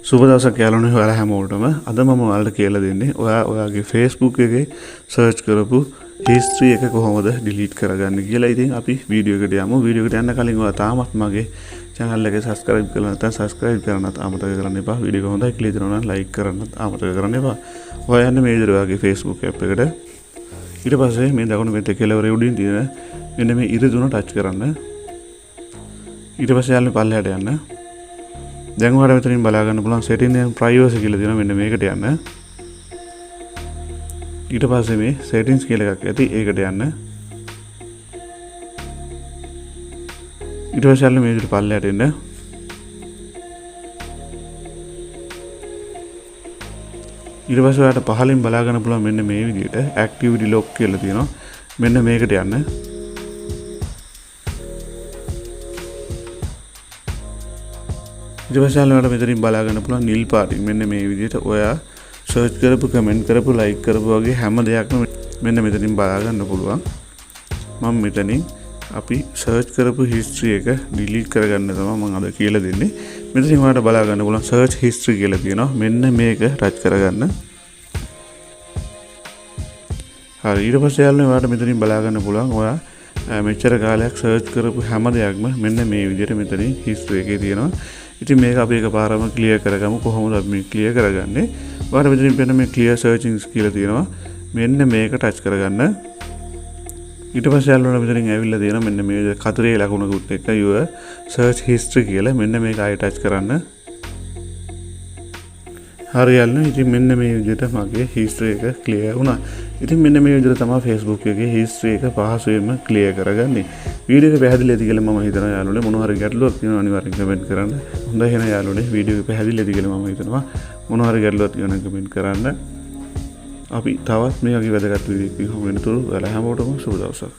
සුබ දවසක් යාළුවනේ ඔයාලා හැමෝටම. අද මම ඔයාලට කියලා දෙන්නේ ඔයාගේ Facebook එකේ සර්ච් කරපු history එක කොහොමද delete කරගන්නේ කියලා. ඉතින් අපි වීඩියෝ එකට යමු. වීඩියෝ එකට යන්න කලින් ඔයා තාමත් මගේ channel එක subscribe කරලා නැත්නම් subscribe කරන්නත් අමතක කරන්න එපා. වීඩියෝ එක හොඳයි කියලා හිතනවා නම් like කරන්නත් අමතක කරන්න එපා. ඔයා යන්න මේ විදිහට ඔයාගේ Facebook app එකට. ඊට පස්සේ මේ දකුණු පැත්තේ කෙළවරේ උඩින් තියෙන මෙන්න මේ ඉරිදුන touch කරන්න. ඊට පස්සේ යාළුවනේ පල්ලෙහාට යන්න. දැන් ඔයාලට මෙතනින් බලා ගන්න පුළුවන් setting and privacy කියලා තියෙනවා. මෙන්න මේකට යන්න. ඊට පස්සේ මේ settings කියලා එකක් ඇති. ඒකට යන්න. ඊට පස්සේ යාළුවනේ මේ විදිහට පල්ලෙහාට එන්න. ඊට පස්සේ ඔයාලට පහලින් බලා ගන්න පුළුවන් මෙන්න මේ විදිහට activity lock කියලා තියෙනවා. මෙන්න මේකට යන්න. ඊට පස්සේ ඔයාලට මෙතනින් බලා ගන්න පුළුවන් නිල් පාටින් මෙන්න මේ විදිහට ඔයා සර්ච් කරපු කමෙන්ට් කරපු ලයික් කරපු වගේ හැම දෙයක්ම මෙන්න මෙතනින් බලා ගන්න පුළුවන්. මම මෙතනින් අපි සර්ච් කරපු history එක delete කරගන්න තමයි මම අද කියලා දෙන්නේ. මෙතනින් ඔයාලට බලා ගන්න පුළුවන් search history කියලා තියෙනවා. මෙන්න මේක ටච් කරගන්න. හරි ඊට පස්සේ ඔයාලට මෙතනින් බලා ගන්න පුළුවන් ඔයා මෙච්චර කාලයක් සර්ච් කරපු හැම දෙයක්ම මෙන්න මේ විදිහට මෙතනින් history එකේ තියෙනවා. ඉතින් මේක අපි එකපාරම ක්ලියර් කරගමු. කොහොමද අපි මේ ක්ලියර් කරගන්නේ? ඔයාලට මෙතනින් පෙන්න මේ clear searchings කියලා තියෙනවා. මෙන්න මේක ටච් කරගන්න. ඊට පස්සේ යාළුවනේ මෙතනින් ඇවිල්ලා තියෙනවා මෙන්න මේ කතරේ ලකුණකුත් එක්ක your search history කියලා. මෙන්න මේක ආයෙ ටච් කරන්න. හරි යාළුවනේ ඉතින් මෙන්න මේ විදිහට මගේ history එක clear වුණා. ඉතින් මෙන්න මේ විදිහට තමයි Facebook එකේ history එක පහසුවෙන්ම clear කරගන්නේ. වීඩියෝ එක පැහැදිලි ඇති කියලා මම හිතනවා යාළුවනේ. මොනවා හරි ගැටලුවක් තියෙනවා අනිවාර්යෙන් කමෙන්ට් කරන්න. හොඳයි එහෙනම් යාළුවනේ වීඩියෝ එක පැහැදිලි ඇති කියලා මම හිතනවා. මොනවා හරි ගැටලුවක් තියෙනවා නම් කමෙන්ට් කරන්න. අපි තවත් මේ වගේ වැදගත් වීඩියෝ එකකින් හමු වෙනතුරු ඔයාලා හැමෝටම සුබ දවසක්.